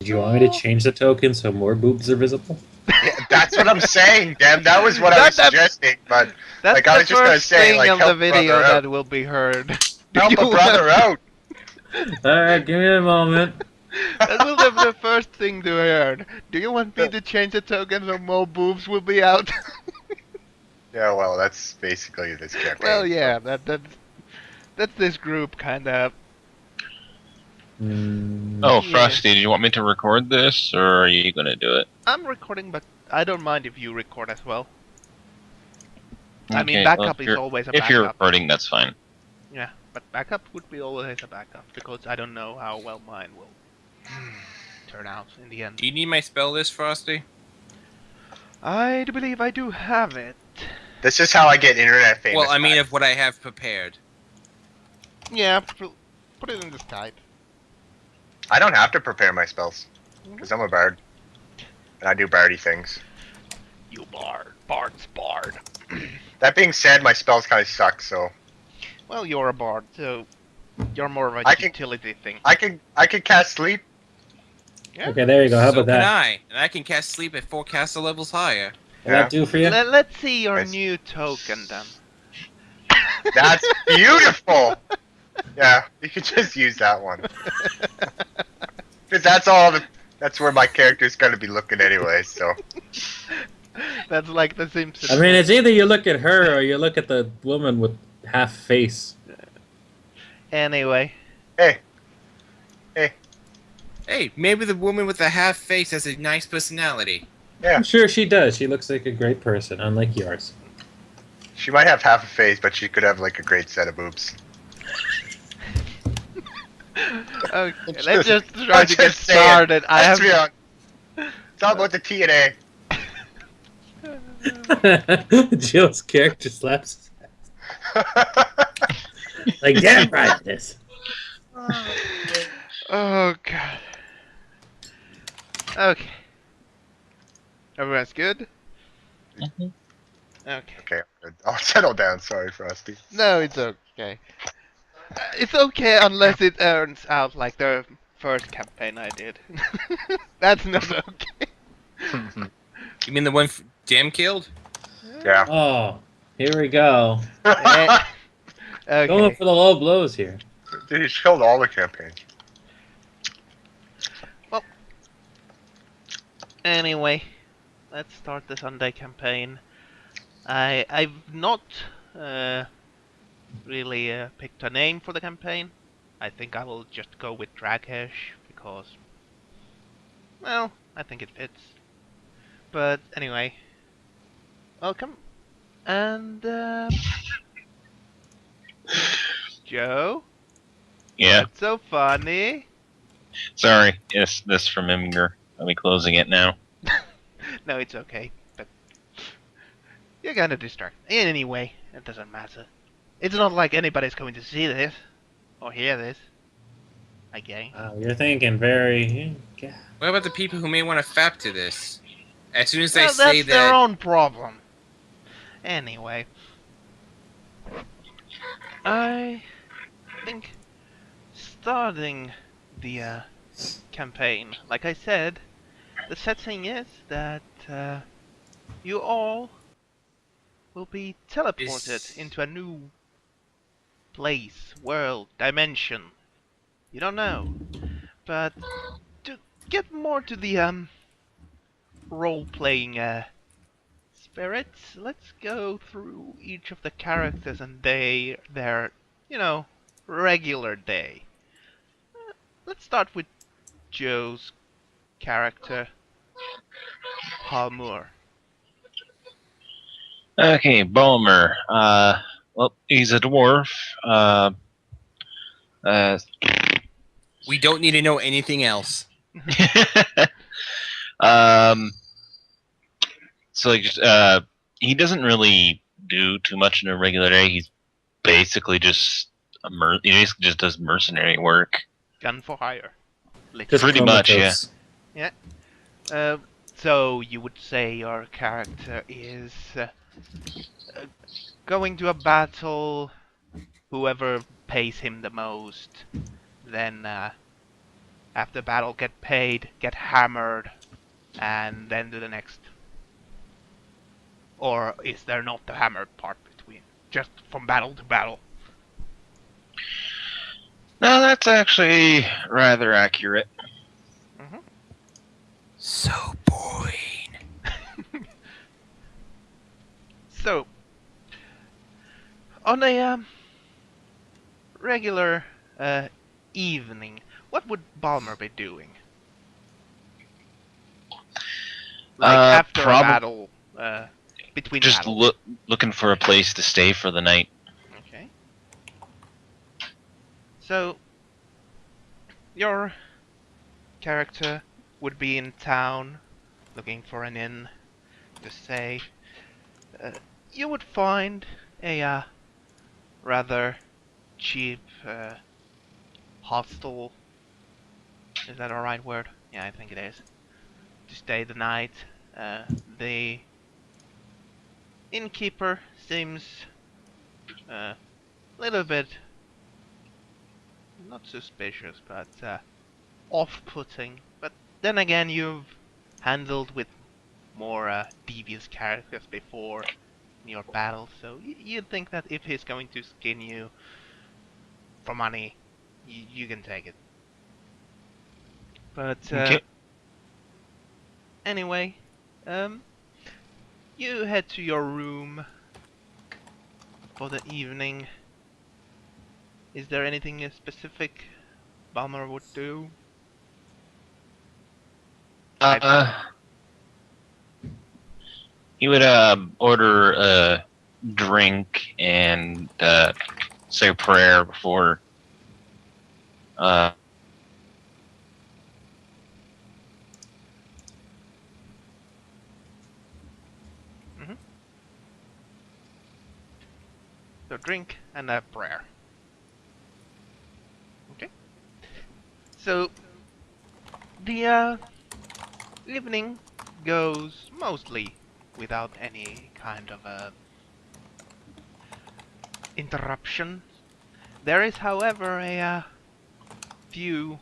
Do you want me to change the token so more boobs are visible? Yeah, that's what I'm saying, damn. That was what I was suggesting, but That's like the I was just gonna first say, thing like, on the help a video brother out. that will be heard. Help a brother out. Alright, give me a moment. That will be the first thing to heard. Do you want me to change the token so more boobs will be out? Yeah, well, that's basically this campaign. Well, yeah, that's this group kind of. Oh, Yeah. Frosty, do you want me to record this, or are you gonna do it? I'm recording, but I don't mind if you record as well. Okay, I mean, backup is always a backup. If you're recording, that's fine. Yeah, but backup would be always a backup, because I don't know how well mine will turn out in the end. Do you need my spell list, Frosty? I do believe I do have it. This is how I get internet famous. Well, I mean, guys. of what I have prepared. Yeah, put it in the Skype. I don't have to prepare my spells because I'm a bard, and I do bardy things. You bard's bard. That being said, my spells kind of suck. So Well, you're a bard, so you're more of a utility thing. I can cast sleep. Yeah. Okay, there you go. How So about can that? I. And I can cast sleep at 4 caster levels higher. Will that do for you? Let's see your Nice. new token then. That's beautiful. Yeah, you could just use that one. Because that's where my character's gonna be looking anyway. So That's like the Simpsons. I mean, it's either you look at her or you look at the woman with half face. Anyway. hey, Hey, maybe the woman with the half face has a nice personality. yeah, I'm sure she does. She looks like a great person, unlike yours. she might have half a face, but she could have like a great set of boobs. Okay, let's just try to get Just saying. started. Let's be honest. It's all about the TNA. Jill's character slaps his ass. Like, damn right this. Oh god. Okay. Everyone's good? Mhm. Okay. Okay, I'll settle down. Sorry, Frosty. No, it's okay. It's okay unless it turns out like the first campaign I did. That's not okay. You mean the one Jam killed? Yeah. Oh, here we go. Okay. Going for the low blows here. Dude, he's killed all the campaigns. Anyway, let's start the Sunday campaign. I've not really picked a name for the campaign. I think I will just go with Drakesh because, well, I think it fits. But anyway, welcome. And Joe, Yeah. what's so funny? Sorry. Yes, this from Imgur. I'll be closing it now. No, it's okay. But you're gonna distract. Anyway, it doesn't matter. It's not like anybody's going to see this or hear this. Okay. You're thinking very... Yeah. What about the people who may want to fap to this? As soon as they Well, say that's their that... own problem. Anyway, I think starting the campaign, like I said, the setting is that you all will be teleported into a new place, world, dimension. You don't know. But to get more to the role-playing spirits, let's go through each of the characters and their, you know, regular day. Let's start with Joe's character, Palmer. Okay, Balmer. Well, he's a dwarf. We don't need to know anything else. So like, just he doesn't really do too much in a regular day. He's basically just he basically just does mercenary work. Gun for hire. Just Pretty much, comatose. So you would say your character is going to a battle, whoever pays him the most, then After battle, get paid, get hammered, and then do the next. Or is there not the hammered part between? Just from battle to battle? No, that's actually rather accurate. Mm-hmm. So boring. So, on a regular evening, what would Balmer be doing? Like after a battle, between just battles. looking for a place to stay for the night. Okay. So, your character would be in town, looking for an inn to stay. You would find a rather cheap hostel. Is that a right word? Yeah, I think it is. To stay the night. The innkeeper seems a little bit not suspicious, but off-putting. But then again, you've handled with more devious characters before in your battles, so you'd think that if he's going to skin you for money, you can take it. But Okay. anyway, you head to your room for the evening. Is there anything specific Balmer would do? He would order a drink and say a prayer before. So drink and a prayer. Okay. So the evening goes mostly without any kind of interruption. There is, however, a few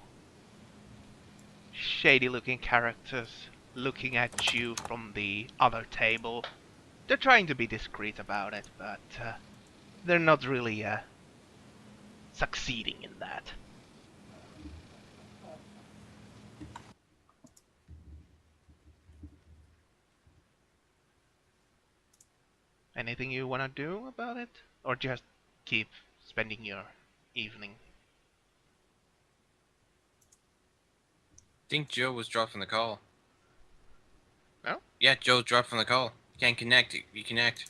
shady-looking characters looking at you from the other table. They're trying to be discreet about it, but they're not really succeeding in that. Anything you want to do about it? Or just keep spending your evening? I think Joe was dropped from the call. No? Yeah, Joe dropped from the call. You can't connect. Reconnect.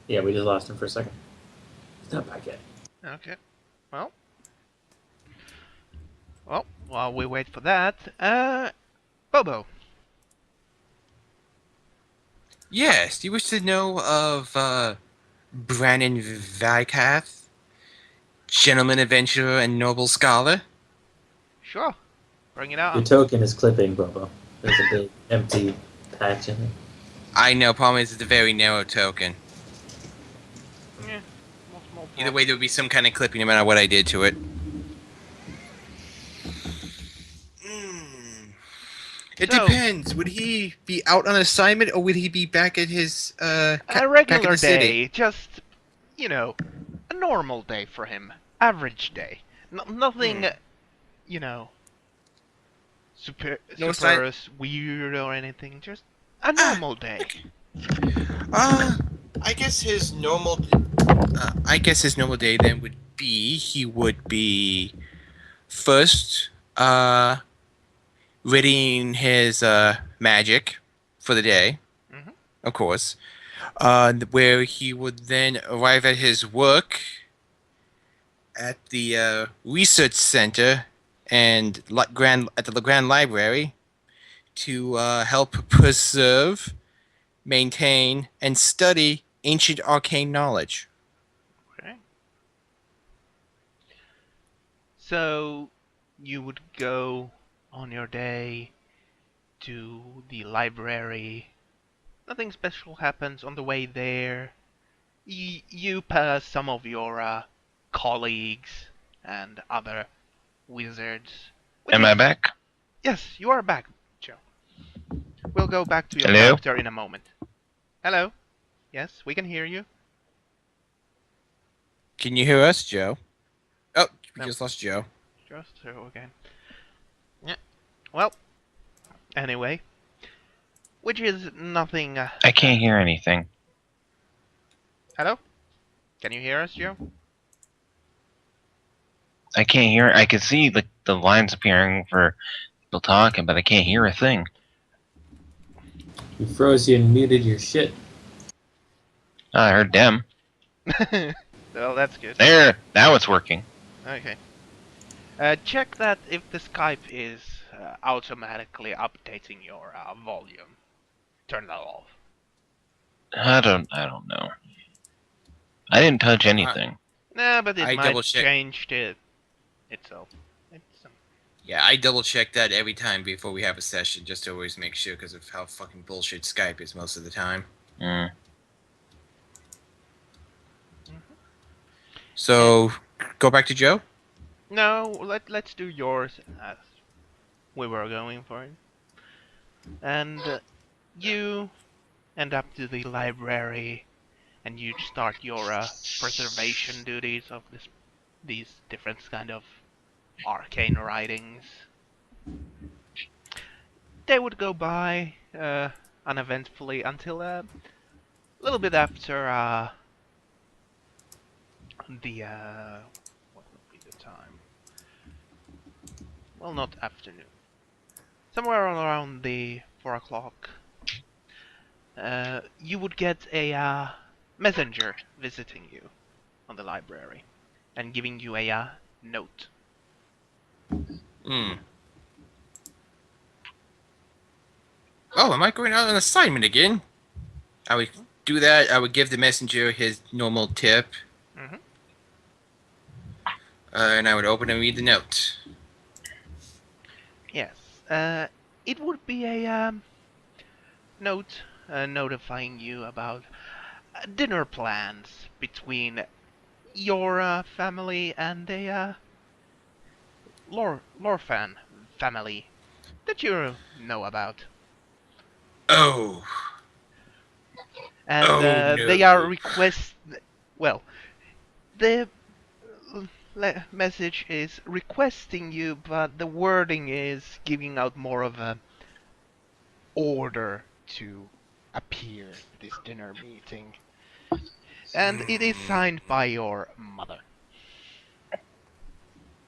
Yeah, we just lost him for a second. He's not back yet. Okay. Well, while we wait for that, Bobo. Yes, do you wish to know of Brandon Vikath, gentleman adventurer and noble scholar? Sure. Bring it Your on. token is clipping, Bobo. There's a big empty patch in it. I know, problem is it's a very narrow token. Yeah. Either way, there would be some kind of clipping no matter what I did to it. It So- depends. Would he be out on assignment or would he be back at his A back at regular the city? day, just, a normal day for him. Average day. Nothing, super No weird or anything. Just a normal day. I guess his normal day then would be he would be first readying his magic for the day, Mhm. of course. Where he would then arrive at his work at the research center and at the Grand Library to help preserve, maintain, and study ancient arcane knowledge. Okay. So you would go on your day to the library. Nothing special happens on the way there. You pass some of your colleagues and other wizards Am I back? Yes, you are back, Joe. We'll go back to your Hello? character in a moment. Hello? Yes, we can hear you. Can you hear us, Joe? Oh, we No. just lost Joe. Just so again. Yeah. Well, anyway. Which is nothing... I can't hear anything. Hello? Can you hear us, Joe? I can't hear. I can see the lines appearing for people talking, but I can't hear a thing. You froze you and muted your shit. Oh, I heard them. Well, that's good. There, now it's working. Okay. Check that if the Skype is automatically updating your volume. Turn that off. I don't know. I didn't touch anything. Nah, but it I might double-check. change itself. It's, Yeah, I double check that every time before we have a session, just to always make sure, because of how fucking bullshit Skype is most of the time. Mm. So, go back to Joe? no, let's do yours as we were going for it. And you end up to the library, and you start your preservation duties of these different kind of arcane writings. They would go by uneventfully until a little bit after the what would be the time? Well, not afternoon. Somewhere around the 4 o'clock, you would get a messenger visiting you on the library and giving you a note. Hmm. Oh, am I going out on assignment again? I would do that. I would give the messenger his normal tip. Mhm. And I would open and read the note. Yes. It would be a note notifying you about dinner plans between your family and a Lorfan family that you know about. Oh. And Oh, no. they are well, the message is requesting you, but the wording is giving out more of a order to appear at this dinner meeting. And it is signed by your mother.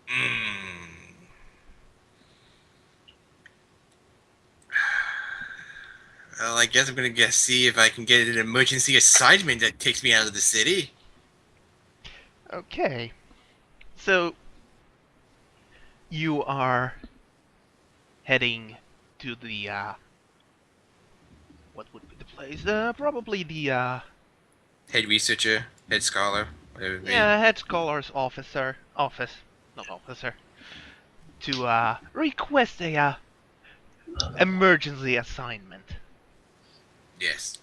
Mm. Well, I guess I'm gonna see if I can get an emergency assignment that takes me out of the city. Okay. So you are heading to the what would be the place? Probably the Head researcher, head scholar, whatever it may be. head scholar's office, not officer, to request a emergency assignment. Yes.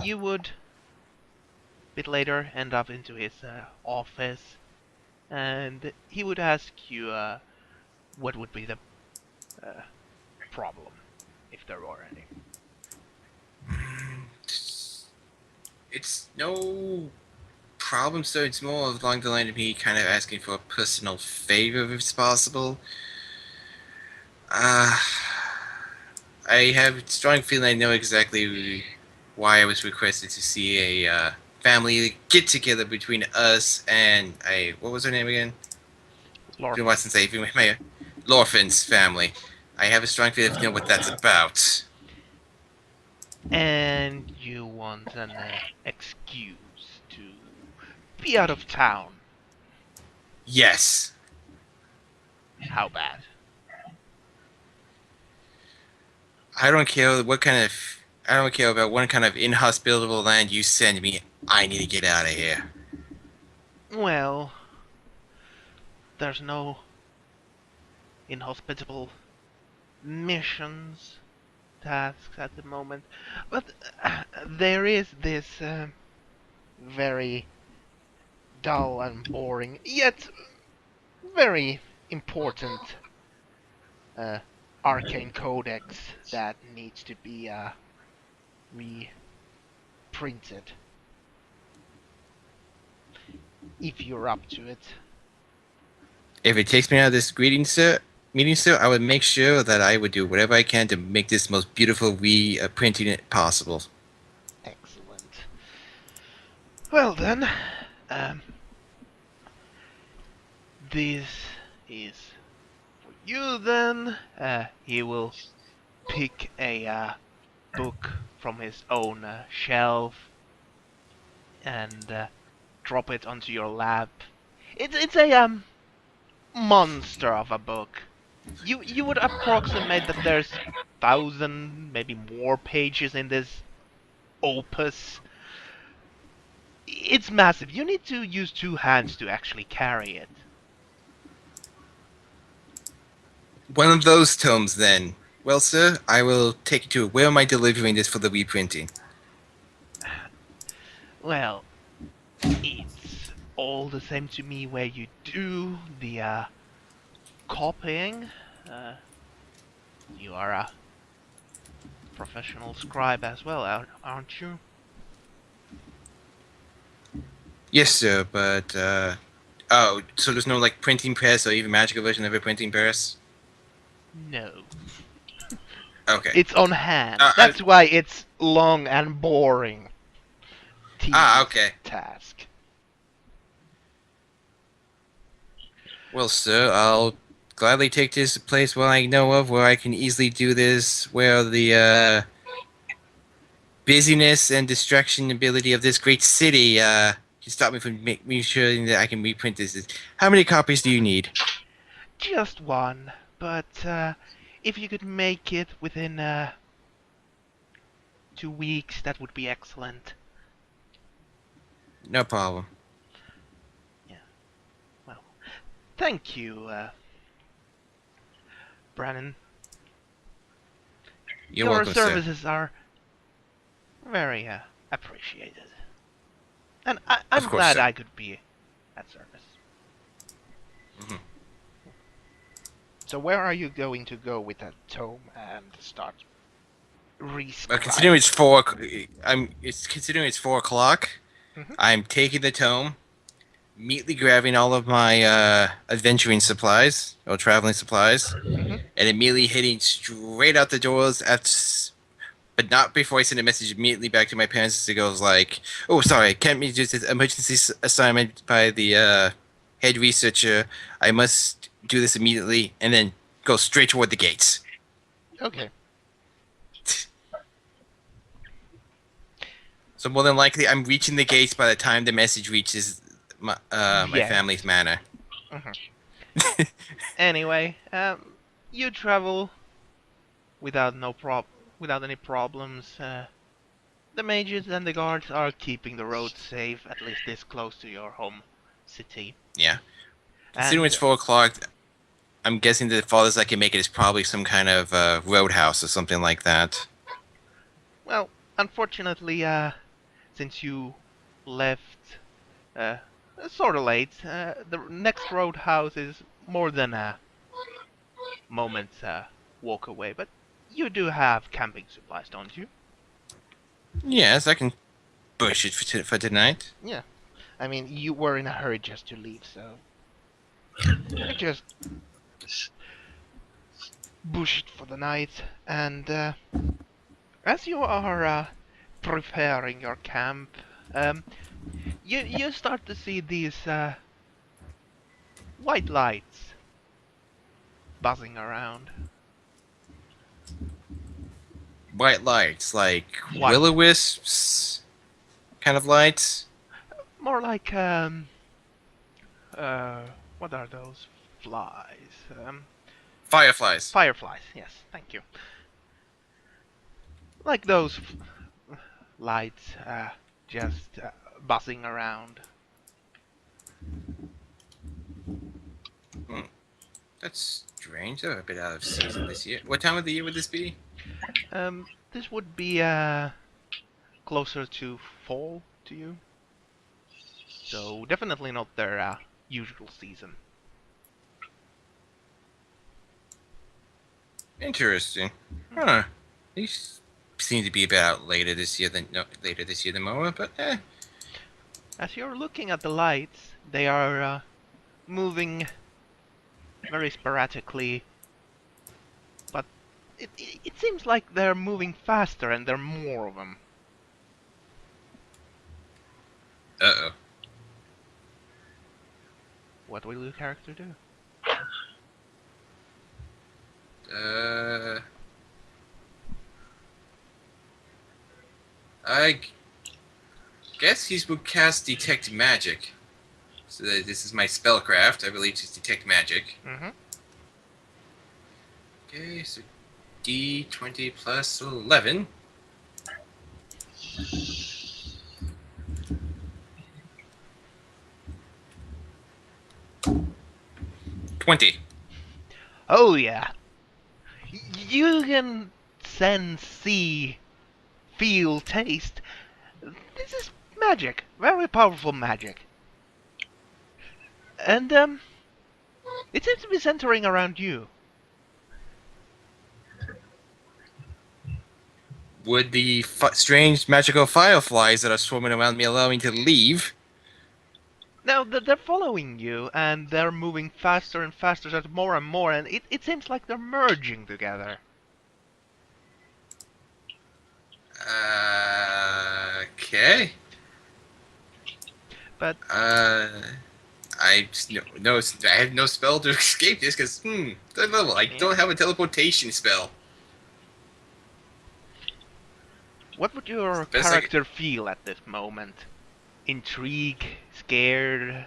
You would a bit later end up into his office, and he would ask you what would be the problem, if there were any. It's no problem, so it's more along the line of me kind of asking for a personal favor if it's possible. I have a strong feeling I know exactly why I was requested to see a family get together between us and what was her name again? Lorfan. Watson say my Lorfin's family. I have a strong feeling I know what that's about. And you want an excuse to be out of town. Yes. How bad? I don't care what kind of. I don't care about what kind of inhospitable land you send me. I need to get out of here. Well, there's no inhospitable missions, tasks at the moment, but there is this very dull and boring, yet very important arcane codex that needs to be reprinted. If you're up to it. If it takes me out of this meeting, sir, I would make sure that I would do whatever I can to make this most beautiful printing possible. Excellent. Well then, um, this is for you then. He will pick a book from his own shelf and drop it onto your lap. It's a monster of a book. You would approximate that there's 1,000, maybe more pages in this opus. It's massive. You need to use 2 hands to actually carry it. One of those tomes, then. Well, sir, I will take you to where am I delivering this for the reprinting? Well, it's all the same to me where you do the copying. You are a professional scribe as well, aren't you? Yes, sir, but, oh, so there's no, like, printing press or even magical version of a printing press? No. Okay. It's on hand. I- That's why it's long and boring. Tedious okay. task. Well, sir, I'll gladly take this place where I know of, where I can easily do this, where the, busyness and distraction ability of this great city, can stop me from me sure that I can reprint this. How many copies do you need? Just one, but if you could make it within 2 weeks, that would be excellent. No problem. Well, thank you, Brannon. You're Your welcome, sir. services are very appreciated. And I'm Of course, glad sir. I could be at service. Mhm. So where are you going to go with that tome and start rescribing? Considering it's 4 o'clock. Mhm. I'm taking the tome, immediately grabbing all of my adventuring supplies or traveling supplies, Mhm. and immediately heading straight out the doors. But not before I send a message immediately back to my parents. It goes like, "Oh, sorry, can't be just an emergency assignment by the head researcher. I must do this immediately," and then go straight toward the gates. Okay. So more than likely, I'm reaching the gates by the time the message reaches my Yes. family's manor. Anyway, you travel without without any problems. The mages and the guards are keeping the road safe, at least this close to your home city. Yeah. Considering it's 4 o'clock, I'm guessing the farthest I can make it is probably some kind of roadhouse or something like that. Well, unfortunately, since you left sort of late, the next roadhouse is more than a moment's walk away. But you do have camping supplies, don't you? Yes, I can push it for tonight. Yeah. I mean, you were in a hurry just to leave, so you just bush it for the night. And as you are preparing your camp, you start to see these white lights buzzing around. White lights, like White. will-o-wisps kind of lights. More like what are those flies? Fireflies. Fireflies. Yes, thank you. Like those lights, just buzzing around. That's strange. They're a bit out of season this year. What time of the year would this be? This would be closer to fall to you. So definitely not their usual season. Interesting. Huh. These seem to be about later this year than Moa, but As you're looking at the lights, they are moving very sporadically, but it seems like they're moving faster and there are more of them. uh-oh. What will your character do? I guess he would cast Detect Magic. So this is my spellcraft. I believe it's Detect Magic. Mm-hmm. Okay, so D20 plus 11. $20. Oh yeah. You can sense, see, feel, taste. This is magic. Very powerful magic. And it seems to be centering around you. Would the strange magical fireflies that are swarming around me allow me to leave? Now they're following you and they're moving faster and faster, so more and more, and it seems like they're merging together. Okay. But I have no spell to escape this because third level. I don't have a teleportation spell. what would your Best I character feel at this moment? Intrigue, scared,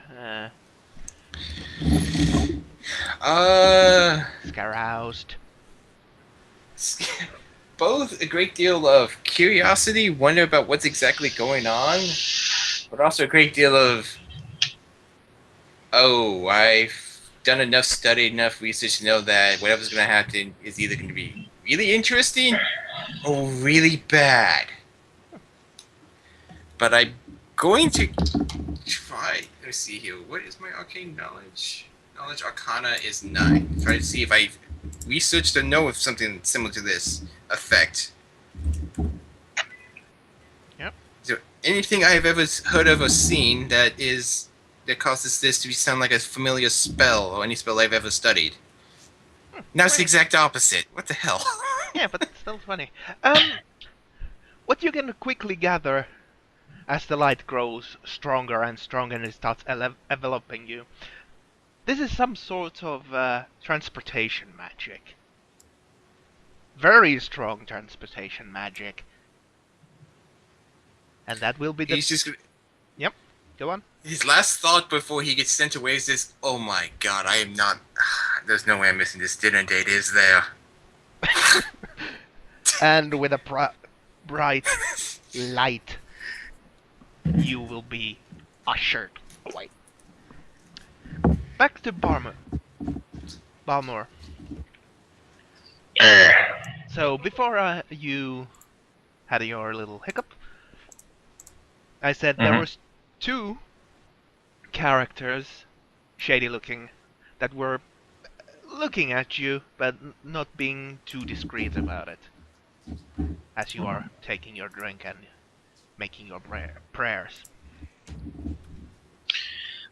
aroused. Both a great deal of curiosity, wonder about what's exactly going on, but also a great deal of, oh, I've done enough study, enough research to know that whatever's going to happen is either going to be really interesting or really bad. But I'm going to try. Let's see here. What is my arcane knowledge? Knowledge Arcana is 9. Try to see if I researched or know of something similar to this effect. Yep. Is there anything I've ever heard of or seen that causes this to sound like a familiar spell or any spell I've ever studied? Now it's the exact opposite. What the hell? Yeah, but it's still funny. What you can quickly gather as the light grows stronger and stronger and it starts enveloping you. This is some sort of transportation magic. Very strong transportation magic. And that will be the... He's just... Yep, go on. His last thought before he gets sent away is this, oh my god, I am not... There's no way I'm missing this dinner date, is there? And with a bright light, you will be ushered away. Back to Balmor. So before you had your little hiccup, I said there was 2 characters, shady looking, that were looking at you, but not being too discreet about it. As you are taking your drink and making your prayers.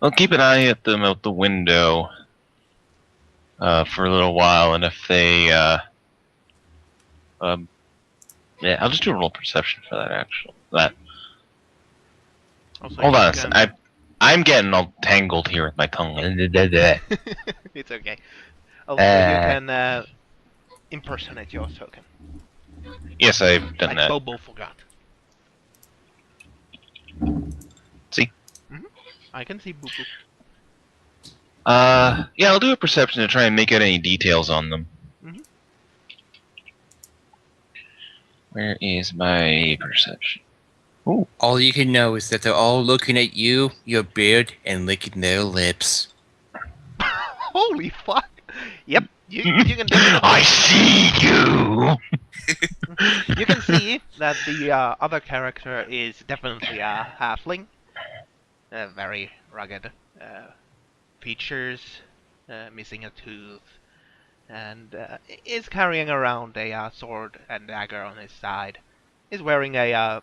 I'll keep an eye at them out the window for a little while, and if they, yeah, I'll just do a roll perception for that. Also, Hold on, can... I'm getting all tangled here with my tongue. It's okay. Also, you can impersonate your token. Yes, I've done Like that. Bobo forgot. See? I can see Boo Boo. Yeah, I'll do a perception to try and make out any details on them. Where is my perception? Ooh. All you can know is that they're all looking at you, your beard, and licking their lips. Holy fuck! Yep, you can definitely... I see you! You can see that the other character is definitely a halfling. Very rugged features, missing a tooth, and is carrying around a sword and dagger on his side. He's wearing a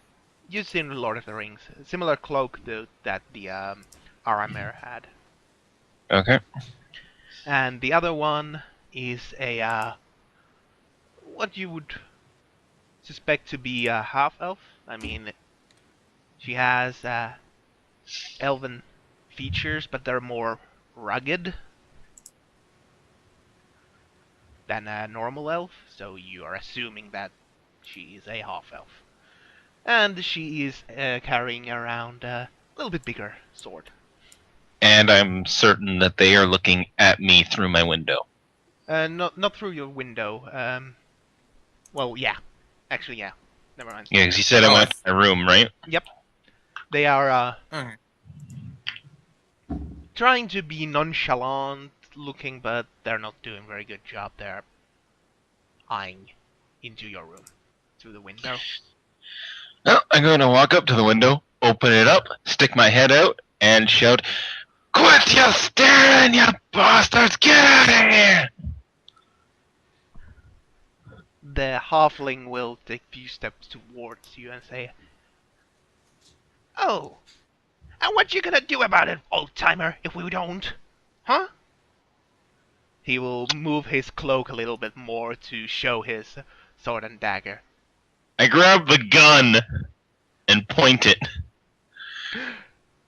you've seen Lord of the Rings, similar cloak that the Aramir had. Okay. And the other one is a what you would suspect to be a half elf. I mean, she has elven features, but they're more rugged than a normal elf, so you are assuming that she is a half elf. And she is carrying around a little bit bigger sword. And I'm certain that they are looking at me through my window. Not through your window. Well, yeah. Actually, yeah. Never mind. Yeah, because you said I went to my room, right? Yep. They are Okay. trying to be nonchalant looking, but they're not doing a very good job. They're eyeing into your room through the window. No, I'm going to walk up to the window, open it up, stick my head out, and shout, "Quit your staring, you bastards! Get out of here!" The halfling will take a few steps towards you and say, "Oh, and what you gonna do about it, old-timer, if we don't? Huh?" He will move his cloak a little bit more to show his sword and dagger. I grab the gun and point it.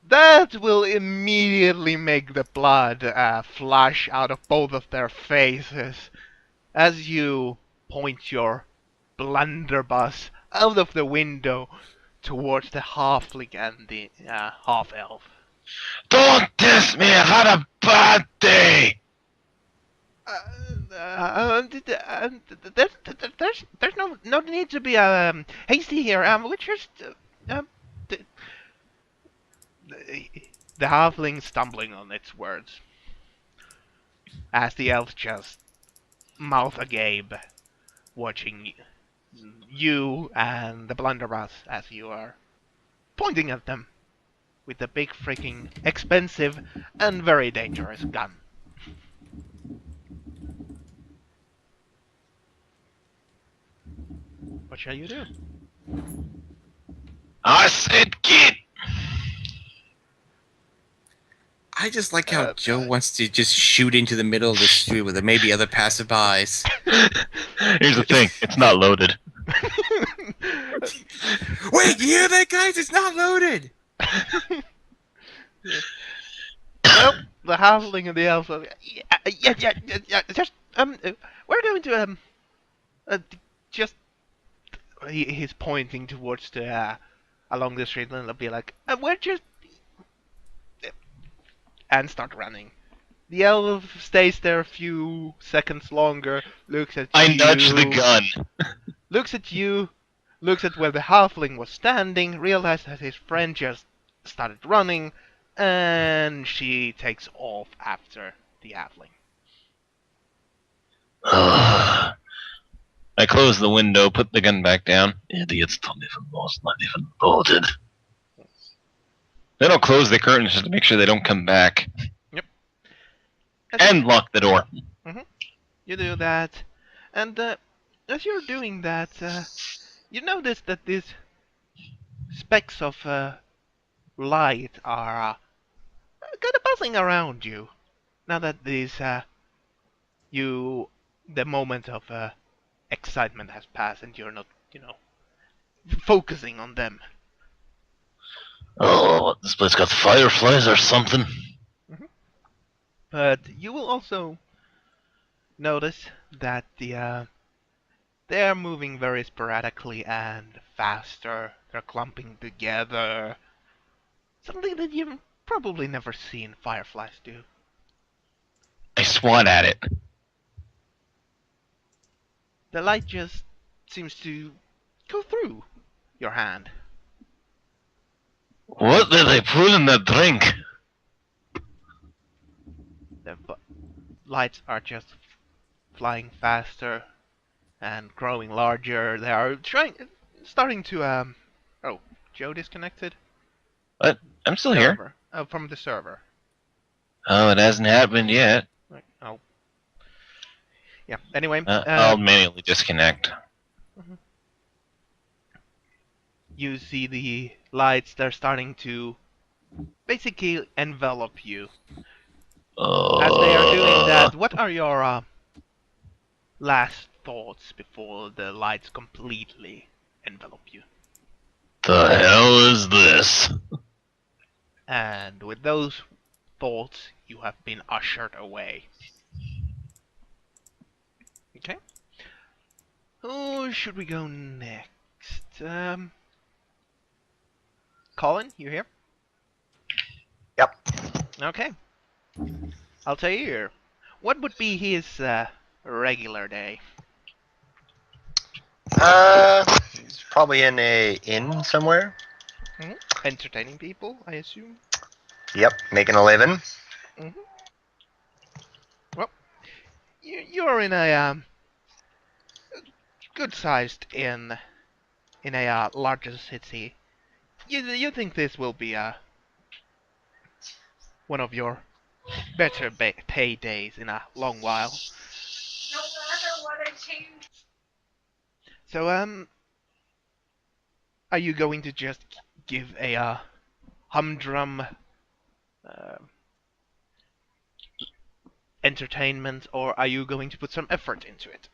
That will immediately make the blood flash out of both of their faces as you point your blunderbuss out of the window towards the halfling and the half-elf. Don't test me! I've had a bad day! There's no need to be hasty here. We're just the halfling stumbling on its words as the elf just mouth agape, watching you and the blunderbuss as you are pointing at them with the big freaking expensive and very dangerous gun. What shall you do? I said get! I just like how Joe wants to just shoot into the middle of the street with maybe other passerbys. Here's the thing, it's not loaded. Wait, you hear that, guys? It's not loaded! Well, the halfling and the elf are, yeah, just, we're going to, just, he's pointing towards the, along the street, and they'll be like, we're just, and start running. The elf stays there a few seconds longer, looks at I you. nudge the gun. Looks at you, looks at where the halfling was standing, realizes that his friend just started running, and she takes off after the halfling. I close the window, put the gun back down. Idiots don't even lost, not even loaded. Then I'll close the curtains just to make sure they don't come back. Yep. And lock the door. You do that, and as you're doing that, you notice that these specks of light are kind of buzzing around you. Now that the moment of excitement has passed, and you're not, focusing on them. Oh, this place got fireflies or something. But you will also notice that they're moving very sporadically and faster. They're clumping together. Something that you've probably never seen fireflies do. I swat at it. The light just seems to go through your hand. What did they put in the drink? The lights are just flying faster and growing larger. They are starting to Oh, Joe disconnected. What? I'm still here. Server. Oh, from the server. Oh, it hasn't happened yet. Oh. Yeah. Anyway, I'll manually disconnect. you see the lights. They're starting to basically envelop you. As they are doing that, what are your last thoughts before the lights completely envelop you? The hell is this? And with those thoughts, you have been ushered away. Okay. Who should we go next? Colin, you here? Yep. Okay. I'll tell you here. What would be his regular day? He's probably in a inn somewhere. Entertaining people, I assume. Yep, making a living. Well, you're in a good-sized inn in a larger city. You think this will be one of your better pay days in a long while? No matter what I change. So are you going to just give a humdrum entertainment, or are you going to put some effort into it?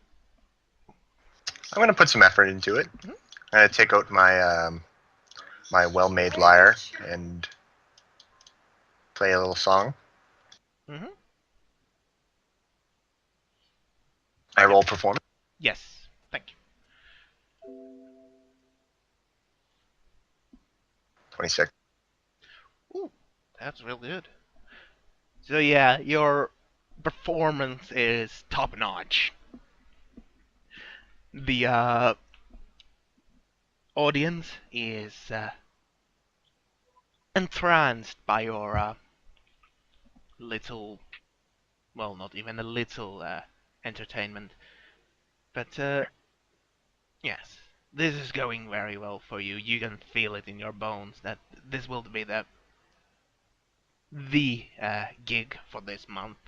I'm gonna put some effort into it. I'm gonna take out my my well-made lyre and play a little song. Mm-hmm. I roll performance. Yes, thank you. 26. Ooh, that's real good. So yeah, your performance is top notch. The audience is entranced by your little, well, not even a little entertainment. But yes, this is going very well for you. You can feel it in your bones that this will be the gig for this month.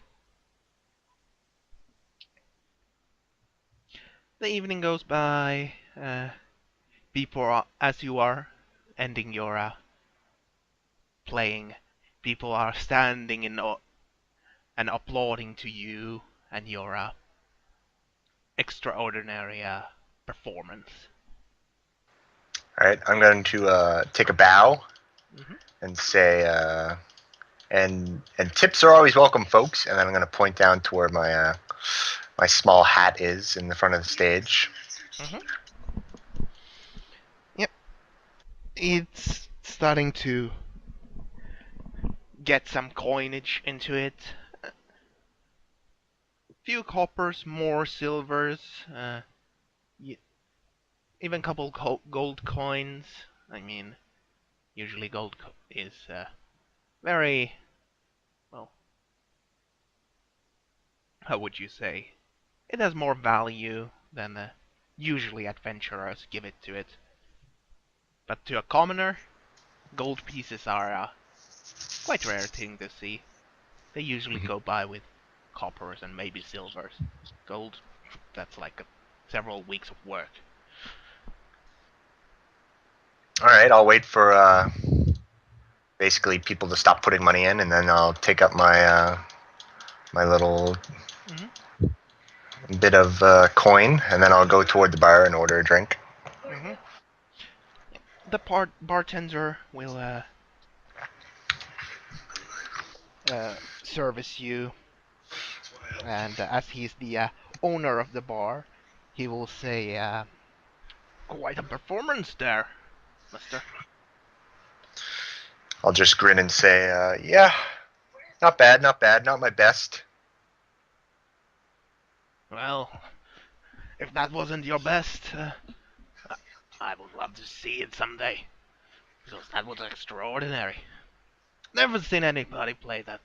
The evening goes by. People are, as you are ending your playing, people are standing in and applauding to you and your extraordinary performance. Alright, I'm going to take a bow Mhm. and say, and tips are always welcome, folks. And then I'm going to point down to where my my small hat is in the front of the stage. Yep. It's starting to get some coinage into it. Few coppers, more silvers, even couple gold coins. I mean, usually gold is very, well, how would you say? It has more value than usually adventurers give it to it. But to a commoner, gold pieces are a quite rare thing to see. They usually go by with coppers and maybe silvers. Gold, that's like several weeks of work. Alright, I'll wait for basically people to stop putting money in, and then I'll take up my my little bit of coin, and then I'll go toward the bar and order a drink. The bartender will service you, and as he's the owner of the bar, he will say, "Quite a performance there, mister." I'll just grin and say, yeah, not bad, not bad, not my best. Well, if that wasn't your best, I would love to see it someday, because that was extraordinary. Never seen anybody play that.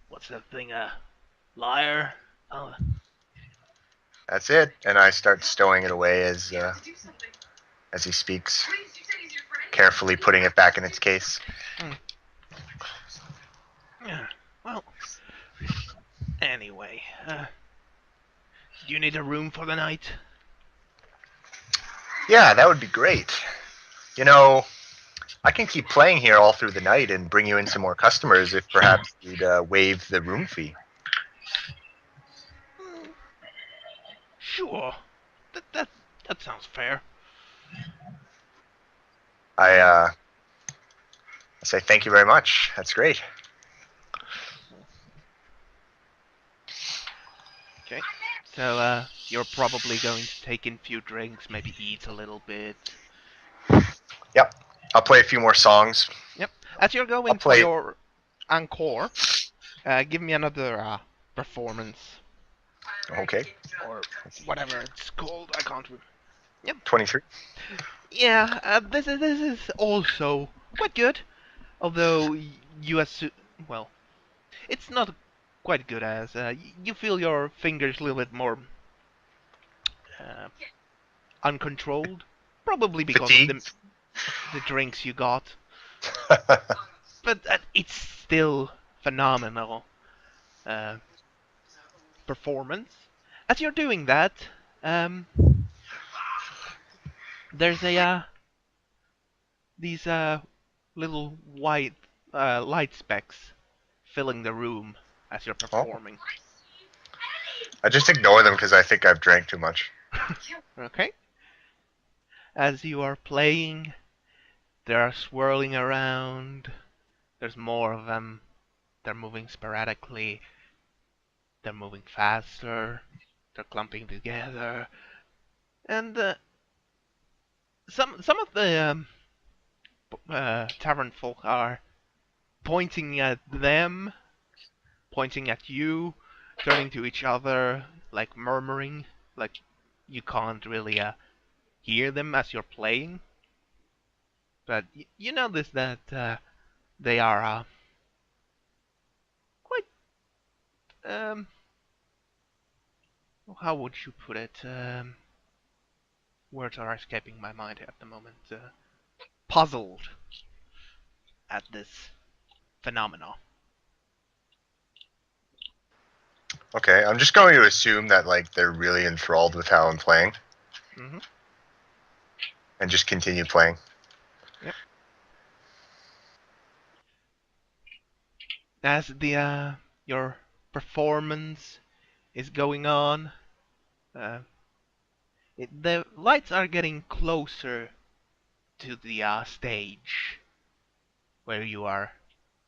What's that thing? Lyre? Oh, That's it. And I start stowing it away as he speaks, carefully putting it back in its case. yeah. Well, anyway, Do you need a room for the night? Yeah, that would be great. You know, I can keep playing here all through the night and bring you in some more customers if perhaps you'd waive the room fee. Hmm, sure. That sounds fair. I say thank you very much. That's great. Okay. So, you're probably going to take in a few drinks, maybe eat a little bit. Yep. I'll play a few more songs. Yep. As you're I'll going for play. your encore, give me another performance Okay. or whatever it's called. I can't. 23. Yeah. This is also quite good, although you assume. Well, it's not quite good as you feel your fingers a little bit more uh, uncontrolled, probably because of Fatigue. the drinks you got. But it's still phenomenal uh, performance. As you're doing that, um, there's these little white light specks filling the room as you're Oh. performing. I just ignore them because I think I've drank too much. Okay. As you are playing, they are swirling around. There's more of them. They're moving sporadically. They're moving faster. They're clumping together. And some of the tavern folk are pointing at them, pointing at you, turning to each other, like murmuring, like you can't really hear them as you're playing. But you notice that they are quite um, how would you put it? Words are escaping my mind at the moment. Puzzled at this phenomena. Okay, I'm just going to assume that like they're really enthralled with how I'm playing Hmm. and just continue playing. Yep. As the your performance is going on, uh, the lights are getting closer to the stage where you are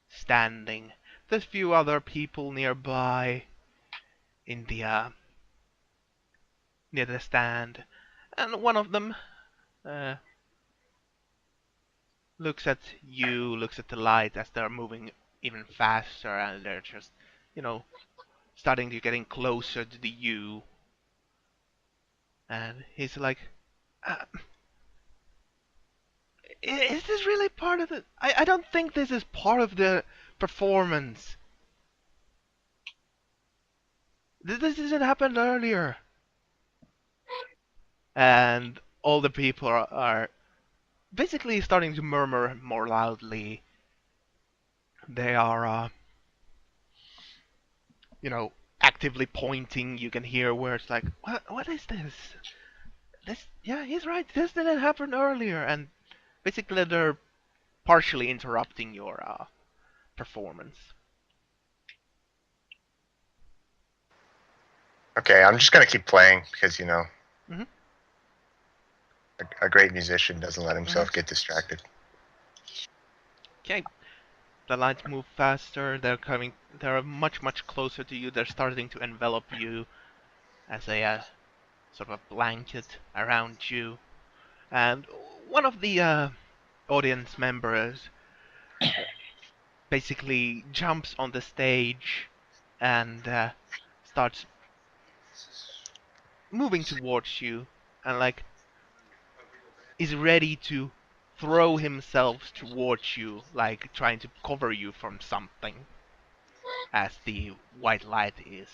standing. There's a few other people nearby in the near the stand, and one of them uh, looks at you, looks at the light as they're moving even faster, and they're just, you know, starting to getting closer to the you. And he's like, uh, "Is this really part of the? I don't think this is part of the performance. This didn't happen earlier." And all the people are basically starting to murmur more loudly. They are, actively pointing. You can hear words like, What is this? This, yeah, he's right. This didn't happen earlier." And basically, they're partially interrupting your performance. Okay, I'm just gonna keep playing because Mhm. a great musician doesn't let himself Mhm. get distracted. Okay. The lights move faster. They're much, much closer to you. They're starting to envelop you as a sort of a blanket around you. And one of the audience members basically jumps on the stage and starts moving towards you and like is ready to throw himself towards you, like trying to cover you from something as the white light is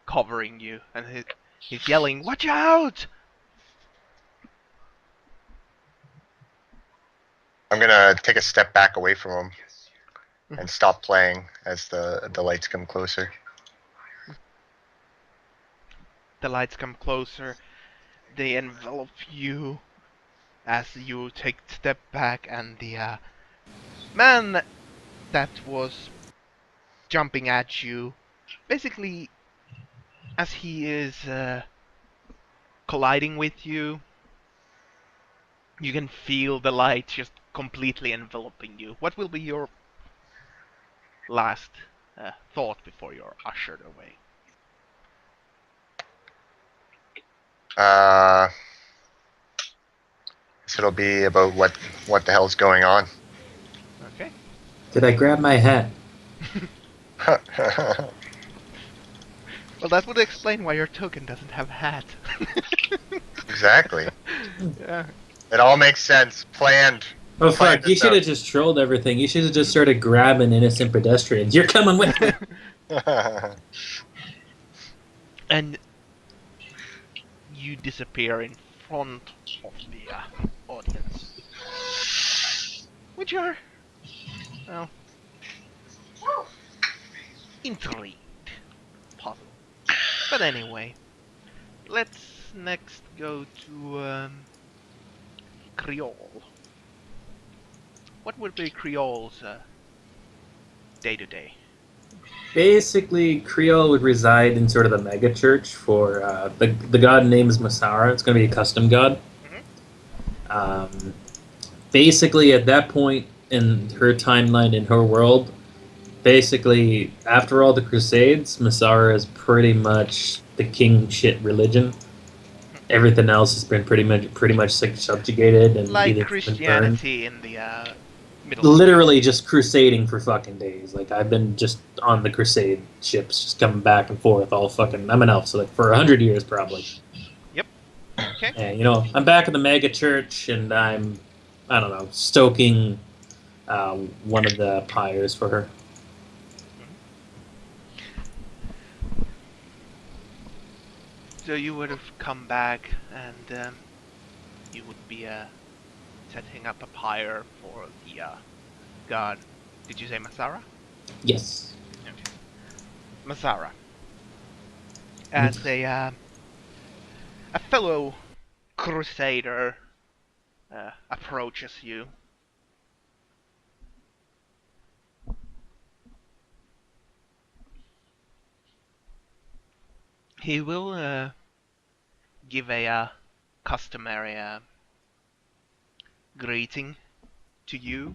covering you, and he's yelling, "Watch out!" I'm gonna take a step back away from him and stop playing as the lights come closer. the lights come closer. They envelop you as you take a step back, and the man that was jumping at you, basically, as he is colliding with you, you can feel the light just completely enveloping you. What will be your last thought before you're ushered away? So it'll be about what the hell's going on. Okay. Did I grab my hat? Well, that would explain why your token doesn't have a hat. Exactly. Yeah. It all makes sense. Planned. Oh Plan fuck! You this should have out. just trolled everything. You should have just started grabbing innocent pedestrians. You're coming with me. And you disappear in front of the audience. Which are, well, intrigued. Puzzled. But anyway, let's next go to Creole. What would be Creole's day-to-day? Basically, Creole would reside in sort of the mega church for the god name is Masara. It's going to be a custom god. Basically, at that point in her timeline in her world, basically after all the Crusades, Masara is pretty much the king shit religion. Everything else has been pretty much subjugated and Like either been burned. Christianity in the Middle Literally just crusading for fucking days. Like I've been just on the crusade ships, just coming back and forth all fucking. I'm an elf, so like for 100 years probably. Yep. Okay. And you know, I'm back in the mega church, and I don't know, stoking one of the pyres for her. So you would have come back and you would be setting up a pyre for the god. Did you say Masara? Yes. Okay. Masara. As a fellow crusader approaches you. He will give a customary greeting to you.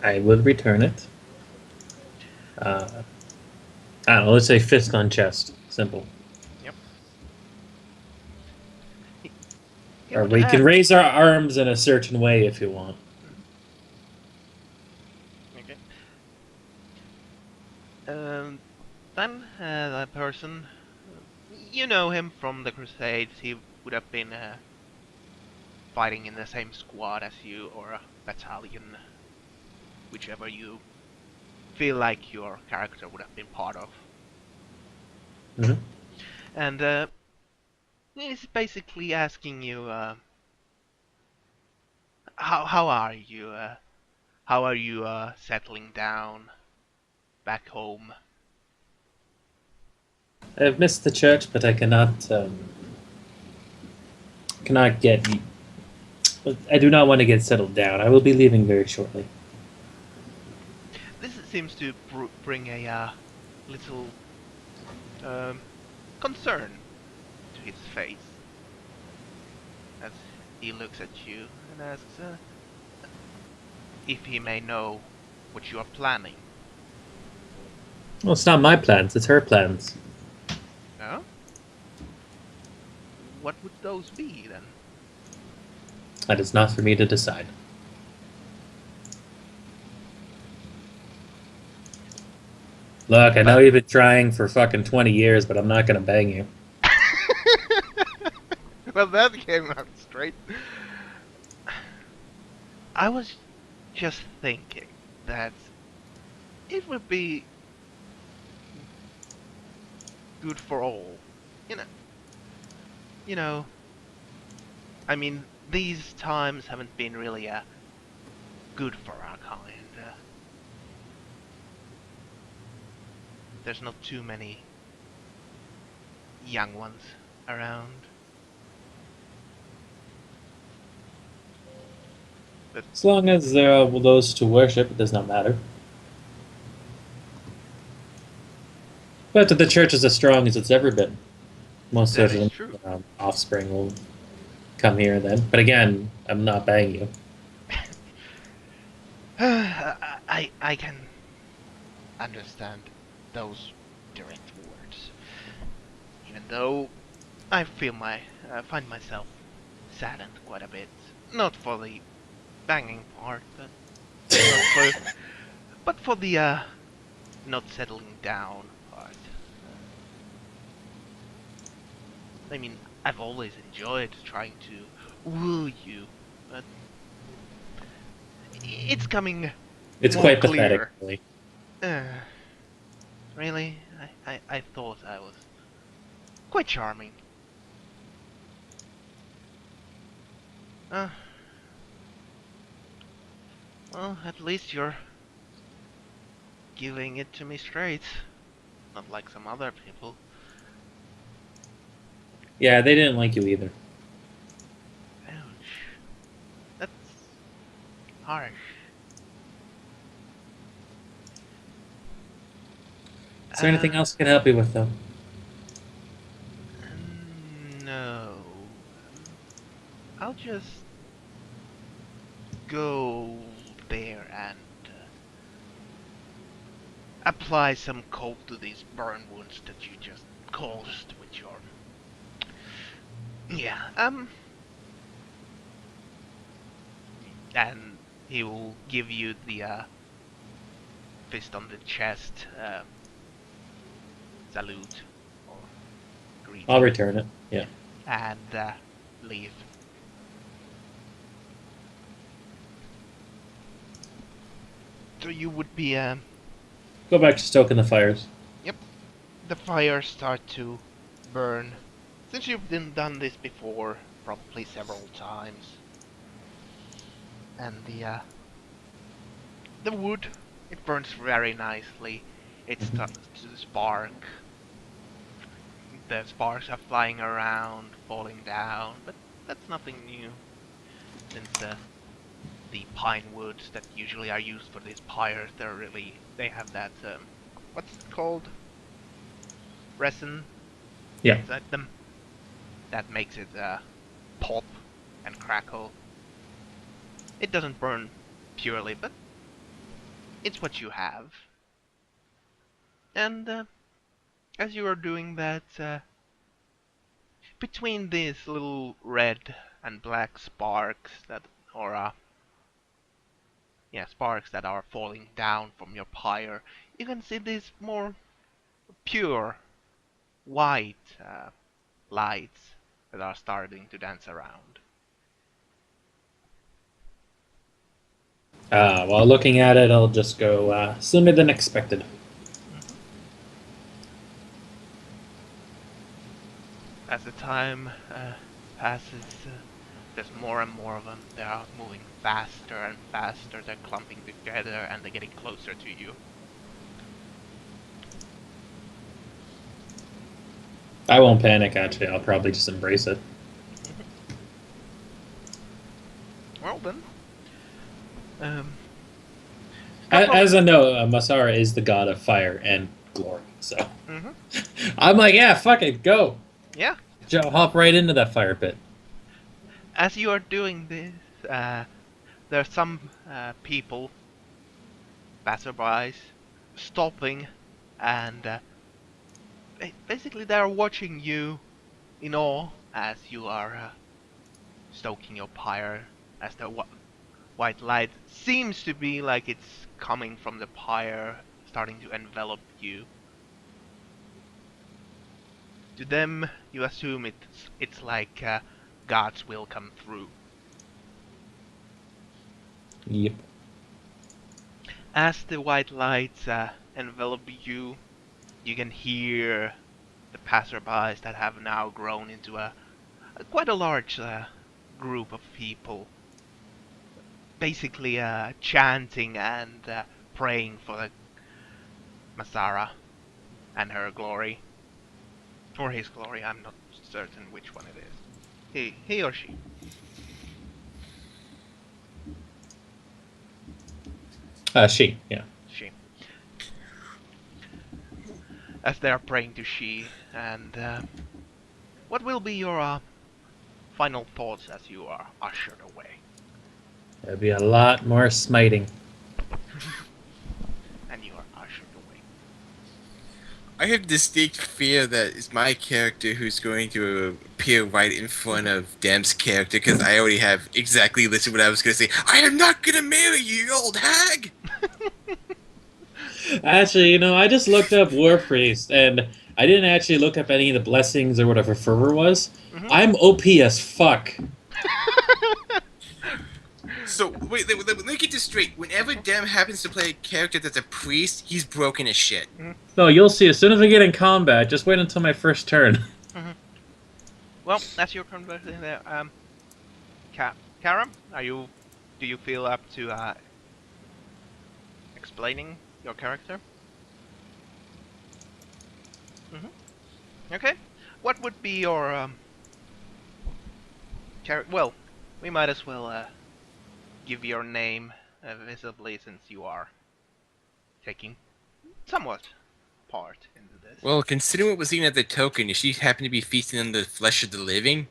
I would return it. I don't know. Let's say fist on chest. Simple. Yep. He Or would we can ask- raise our arms in a certain way if you want. Okay. Then that person, you know him from the Crusades. He would have been fighting in the same squad as you, or a battalion, whichever you feel like your character would have been part of. Mhm. And he's basically asking you, how are you? How are you settling down back home? I have missed the church, but I cannot get. I do not want to get settled down. I will be leaving very shortly. This seems to bring a little concern to his face as he looks at you and asks if he may know what you are planning. Well, it's not my plans. It's her plans. No? What would those be then? That is not for me to decide. Look, I know you've been trying for fucking 20 years, but I'm not gonna bang you. Well, that came out straight. I was just thinking that it would be good for all. You know, I mean, these times haven't been really good for our kind. There's not too many young ones around. As long as there are those to worship, it does not matter. But the church is as strong as it's ever been. Most That is certainly, true. offspring will come here then. But again, I'm not banging you. I can understand those direct words, even though I find myself saddened quite a bit. Not for the banging part, but for the not settling down part. I mean, I've always enjoyed trying to woo you, but it's coming It's more quite clear. pathetic, really. Really? I thought I was quite charming. Well, at least you're giving it to me straight. Not like some other people. Yeah, they didn't like you either. Ouch. That's harsh. Is there anything else I can help you with, though? No. I'll just go there and apply some cold to these burn wounds that you just caused with your... Yeah, and he will give you the fist on the chest salute or greeting. I'll return it. Yeah. And leave. So you would be Go back to stoking the fires. the fires start to burn. Since you've done this before, probably several times, and the wood, it burns very nicely. It starts to spark. The sparks are flying around, falling down, but that's nothing new, since the pine woods that usually are used for these pyres, they have that what's it called? Resin. Yeah. Inside them. That makes it pop and crackle. It doesn't burn purely, but it's what you have. And as you are doing that, between these little red and black sparks sparks that are falling down from your pyre, you can see these more pure white lights that are starting to dance around. While looking at it, I'll just go sooner than expected. As the time passes, there's more and more of them. They are moving faster and faster. They're clumping together and they're getting closer to you. I won't panic, actually. I'll probably just embrace it. Well then. As I know, Masara is the god of fire and glory, so I'm like, yeah, fuck it, go. Yeah. Hop right into that fire pit. As you are doing this, there are some people, passerbys, stopping, and basically they are watching you in awe as you are stoking your pyre, as the white light seems to be like it's coming from the pyre, starting to envelop you. To them, you assume it's like God's will come through. Yep. As the white lights envelop you, you can hear the passerbys that have now grown into quite a large group of people, basically chanting and praying for the Masara and her glory. For his glory, I'm not certain which one it is. He or she. She, yeah. She. As they are praying to she, and what will be your final thoughts as you are ushered away? There'd be a lot more smiting. And you are ushered away. I have distinct fear that it's my character who's going to appear right in front of Dem's character, because I already have exactly listed what I was going to say. I am not going to marry you, you old hag! Actually, you know, I just looked up War Priest, and I didn't actually look up any of the blessings or whatever fervor was. Mhm. I'm OP as fuck. So, wait, let me get this straight. Whenever Dem happens to play a character that's a priest, he's broken as shit. No, you'll see. As soon as we get in combat, just wait until my first turn. Well, that's your conversion there. Karam, do you feel up to explaining your character? Okay. What would be your well, we might as well give your name visibly, since you are taking somewhat part into this. Well, considering what was seen at the token, if she happened to be feasting on the flesh of the living,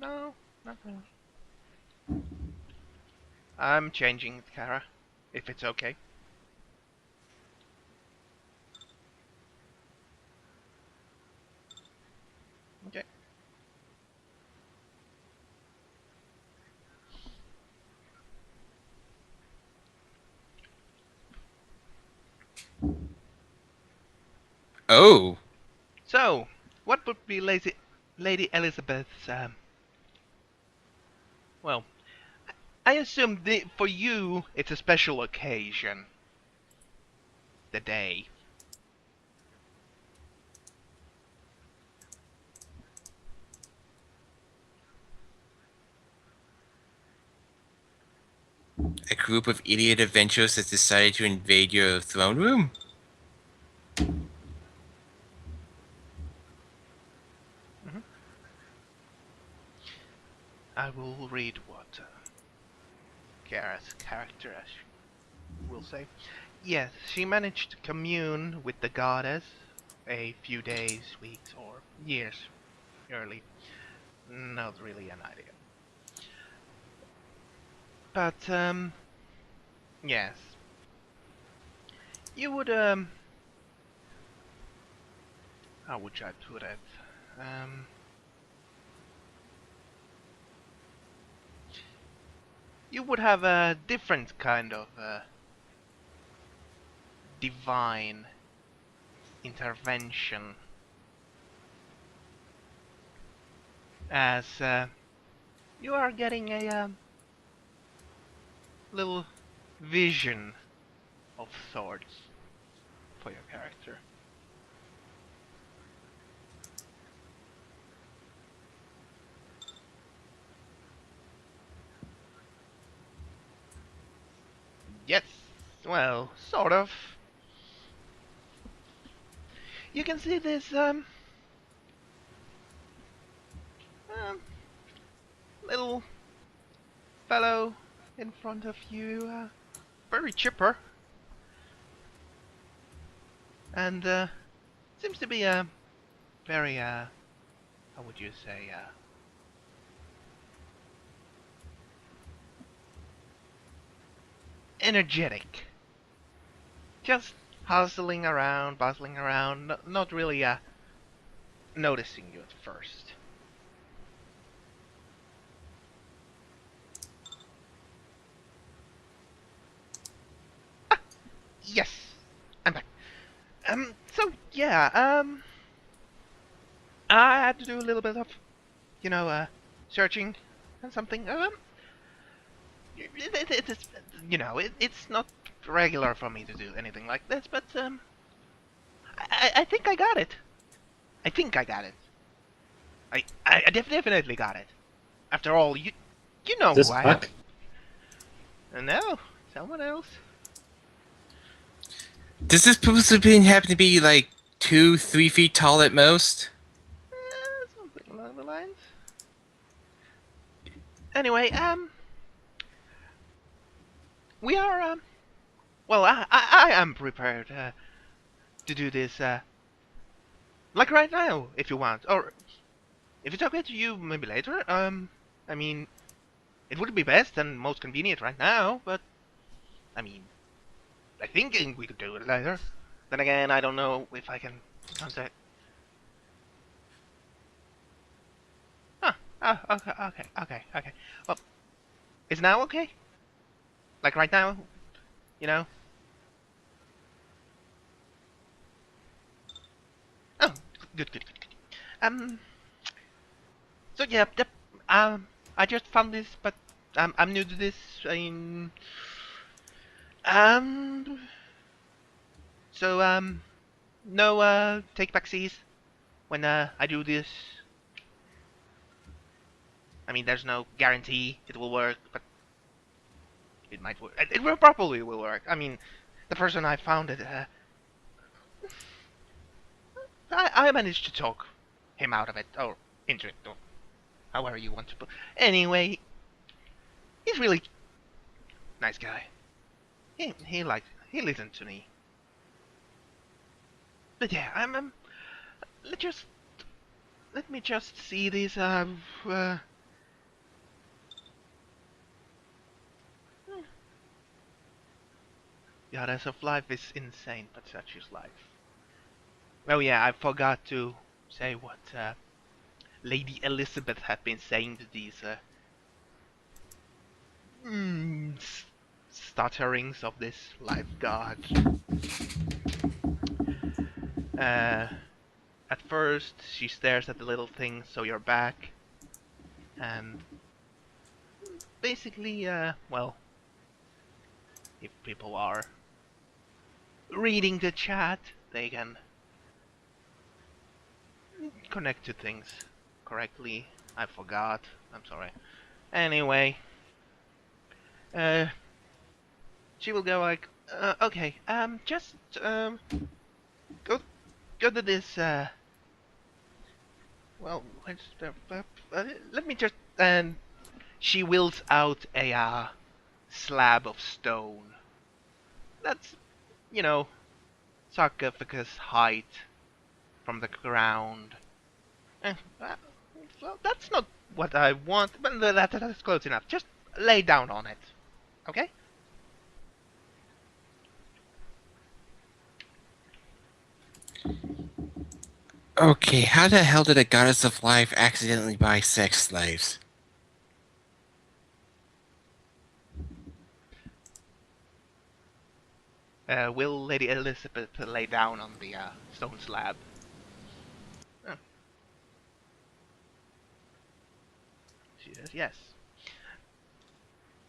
No, not really. I'm changing it, Kara, if it's okay. Okay. oh, So, what would be Lady Elizabeth's, well, I assume for you, it's a special occasion. The day. a group of idiot adventurers has decided to invade your throne room? I will read what Kara's character will say. Yes, she managed to commune with the goddess a few days, weeks, or years early. Not really an idea. But, yes. You would, how would I put it? You would have a different kind of divine intervention, as you are getting a little vision of sorts for your character. Yes, well, sort of. You can see this little fellow in front of you, very chipper, and seems to be a very how would you say, energetic, just hustling around, bustling around, not really noticing you at first. Yes, I'm back. So yeah, I had to do a little bit of, searching and something. It's, it's not regular for me to do anything like this, but I think I got it. I think I got it. I definitely got it. After all, you know This who I fuck? am. No, someone else. Does this person happen to be, like, 2-3 feet tall at most. Something along the lines. Anyway, we are, well, I am prepared, to do this, like right now, if you want. Or, if it's okay to you, maybe later. I mean, it would be best and most convenient right now, but, I mean, I think we could do it later. Then again, I don't know if I can contact. Huh. Oh, okay. Well, is now okay? Like right now? You know? Oh, good. So yeah, I just found this, but I'm new to this. I mean, um, so no take backsies when I do this. I mean, there's no guarantee it will work, but it might work. It will probably will work. I mean, the person I found it, I managed to talk him out of it, or into it, or however you want to put. Anyway, he's really nice guy. He listened to me. But yeah, let me just see these Goddess of life is insane, but such is life. Oh yeah, I forgot to say what Lady Elizabeth had been saying to these stutterings of this life god. At first, she stares at the little thing, so you're back, and basically, well, if people are reading the chat, they can connect to things correctly. I forgot. I'm sorry. Anyway, she will go like, okay, just go to this. Well, let me just. And she wheels out a slab of stone. That's, you know, sarcophagus height from the ground. Well, that's not what I want, but that's close enough. Just lay down on it, okay? Okay, how the hell did a goddess of life accidentally buy sex slaves? Will Lady Elizabeth lay down on the stone slab? Oh. She says yes.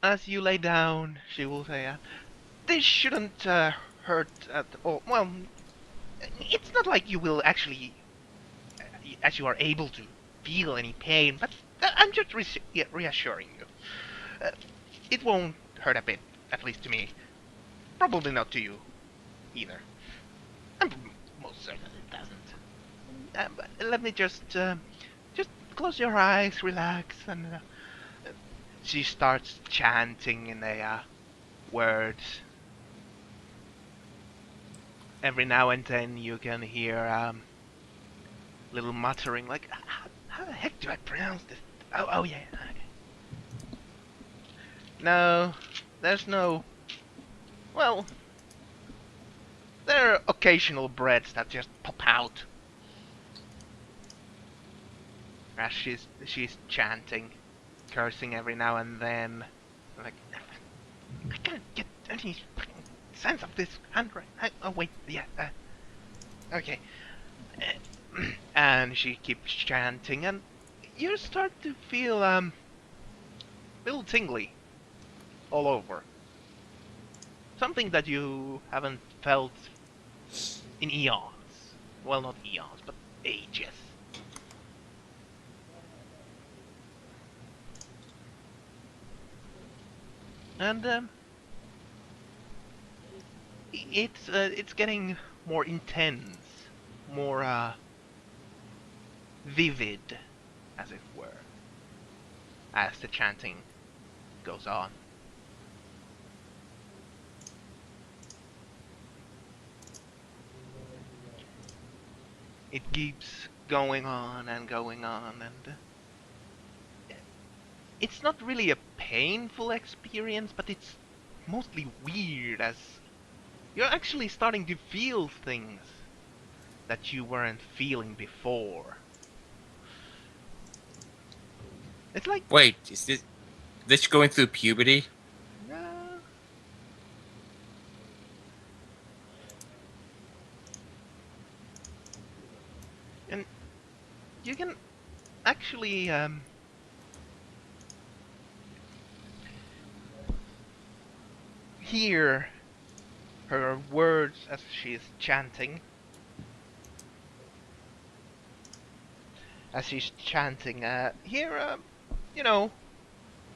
As you lay down, she will say, this shouldn't hurt at all. Well, it's not like you will actually, as you are able to feel any pain, but I'm just reassuring you. It won't hurt a bit, at least to me. Probably not to you, either. And most certainly it doesn't. But let me just close your eyes, relax, and she starts chanting in a words. Every now and then you can hear little muttering, like, how the heck do I pronounce this? Oh yeah. Okay. No, there's no. Well, there are occasional breaths that just pop out as she's chanting, cursing every now and then. Like, I can't get any fucking sense of this handwriting. Oh wait, yeah. Okay. And she keeps chanting, and you start to feel a little tingly all over. Something that you haven't felt in eons. Well, not eons, but ages. And it's getting more intense, more vivid, as it were, as the chanting goes on. It keeps going on and going on, and it's not really a painful experience, but it's mostly weird, as you're actually starting to feel things that you weren't feeling before. It's like, Wait, is this going through puberty? and you can actually hear her words as she's chanting. Hear, you know,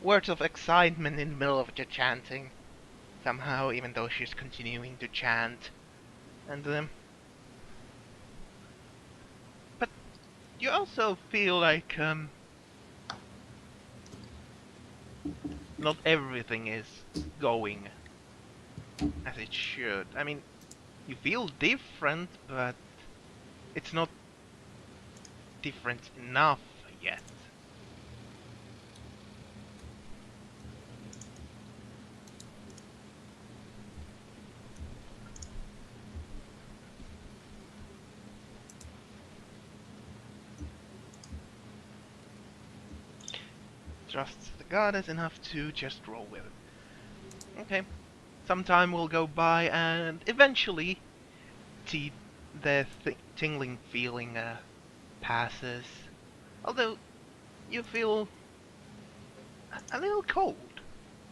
words of excitement in the middle of the chanting. Somehow, even though she's continuing to chant. And, but you also feel like, not everything is going as it should. I mean, you feel different, but it's not different enough yet. Trust the goddess enough to just roll with it. Okay. Some time will go by, and eventually the tingling feeling passes. Although you feel a little cold,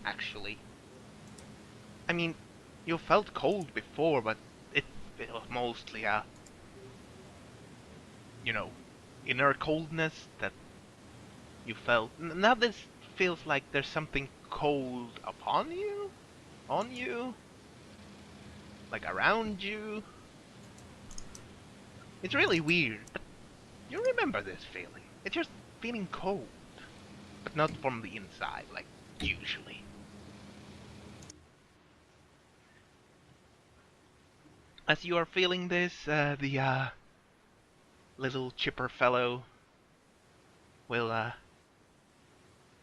actually. I mean, you felt cold before, but it was mostly a, you know, inner coldness that you felt. Now this feels like there's something cold upon you, on you, like around you. It's really weird, but you remember this feeling. It's just feeling cold, but not from the inside, like usually. As you are feeling this, the little chipper fellow will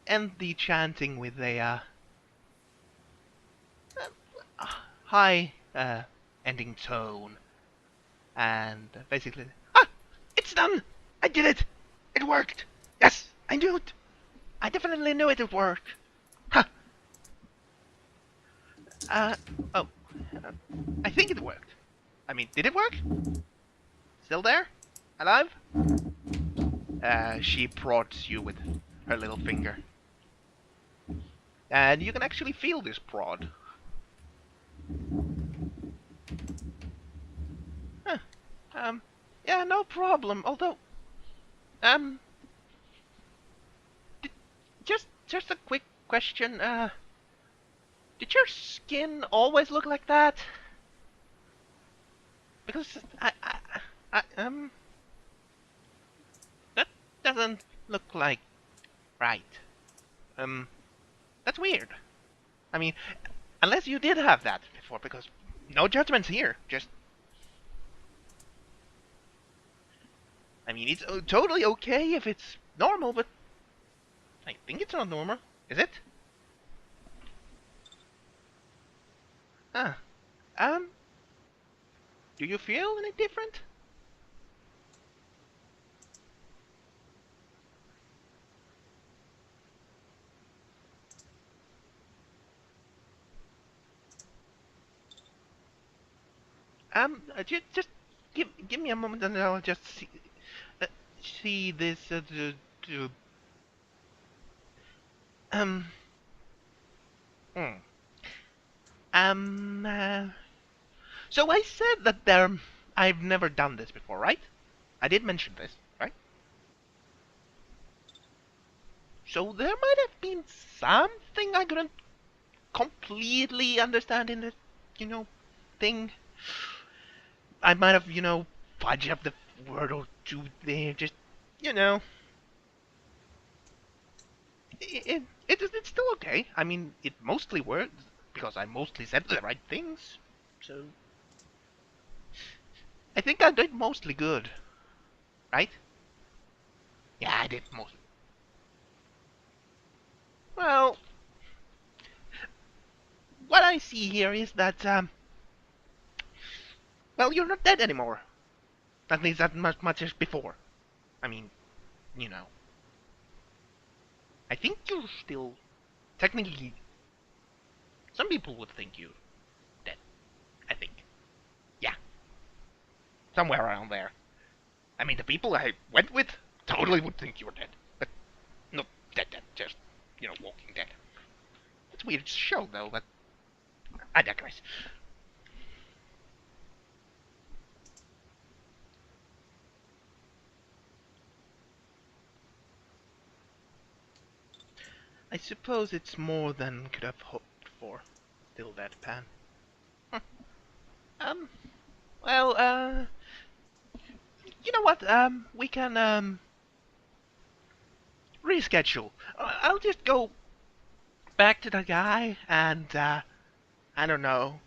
end the chanting with a high ending tone, and basically, it's done! I did it! It worked! Yes, I knew it! I definitely knew it would work! Ha! Oh. I think it worked. I mean, did it work? Still there? Alive? She prods you with her little finger. And you can actually feel this prod. Huh. Yeah, no problem. Although, just a quick question. Did your skin always look like that? Because that doesn't look like right. That's weird. I mean, unless you did have that before, because no judgments here. Just, I mean, it's totally okay if it's normal, but I think it's not normal. Is it? Huh. Do you feel any different? Just give me a moment, and I'll just see this. Um. Hmm. So I said that I've never done this before, right? I did mention this, right? So there might have been something I couldn't completely understand in the, thing. I might have, fudge up the word or two there. Just, you know, it's still okay. I mean, it mostly worked because I mostly said the right things. So I think I did mostly good, right? Yeah, I did mostly. Well, what I see here is that well, you're not dead anymore. At least that much as before. I mean, you know. I think you're still technically. Some people would think you're dead. I think. Yeah, somewhere around there. I mean, the people I went with totally would think you're dead, but not dead, just walking dead. It's a weird show though, but I digress. I suppose it's more than could have hoped for. Still deadpan. Huh. Um. Well. You know what? We can reschedule. I'll just go back to the guy and I don't know,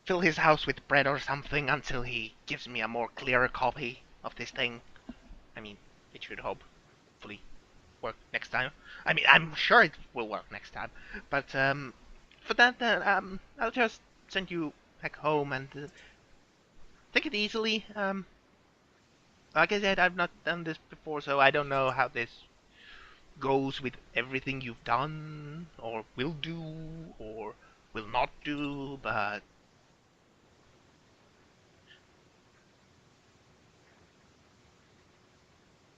fill his house with bread or something until he gives me a more clearer copy of this thing. I mean, it should hopefully work next time. I mean, I'm sure it will work next time. But for that, I'll just send you back home and take it easily. Like I said, I've not done this before, so I don't know how this goes with everything you've done, or will do, or will not do, but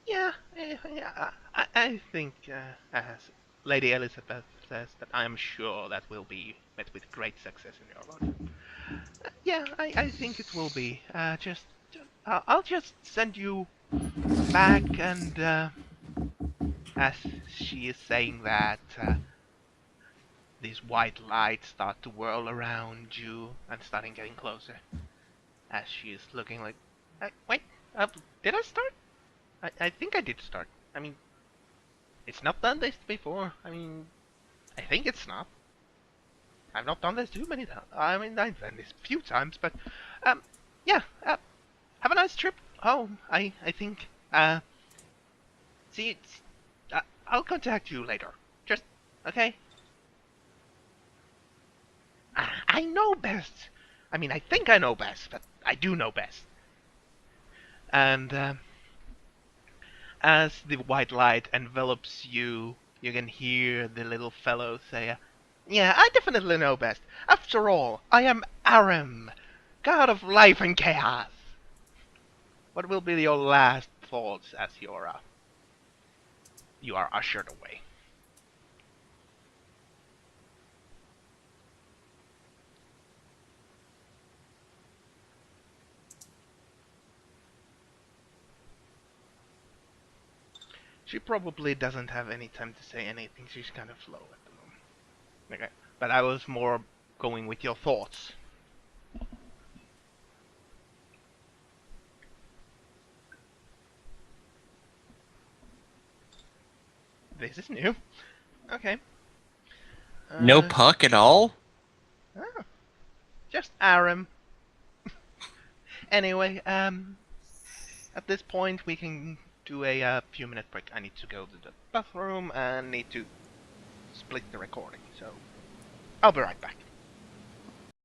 yeah, I think, as Lady Elizabeth says, that I'm sure that will be met with great success in your life. Yeah, I think it will be. I'll just send you back, and as she is saying that, these white lights start to whirl around you and starting getting closer. As she is looking like, wait, did I start? I think I did start. I mean, it's not done this before. I mean, I think it's not. I've not done this too many times. I mean, I've done this a few times, but yeah. Have a nice trip home. I think. See, I'll contact you later. Just okay. I know best. I mean, I think I know best, but I do know best. And as the white light envelops you, you can hear the little fellow say, yeah, I definitely know best. After all, I am Aram, god of life and chaos. What will be your last thoughts as you are ushered away? She probably doesn't have any time to say anything. She's kind of slow at the moment. Okay, but I was more going with your thoughts. This is new. Okay. No puck at all? Oh, just Aram. Anyway, at this point we can do a few minute break. I need to go to the bathroom and need to split the recording, so I'll be right back.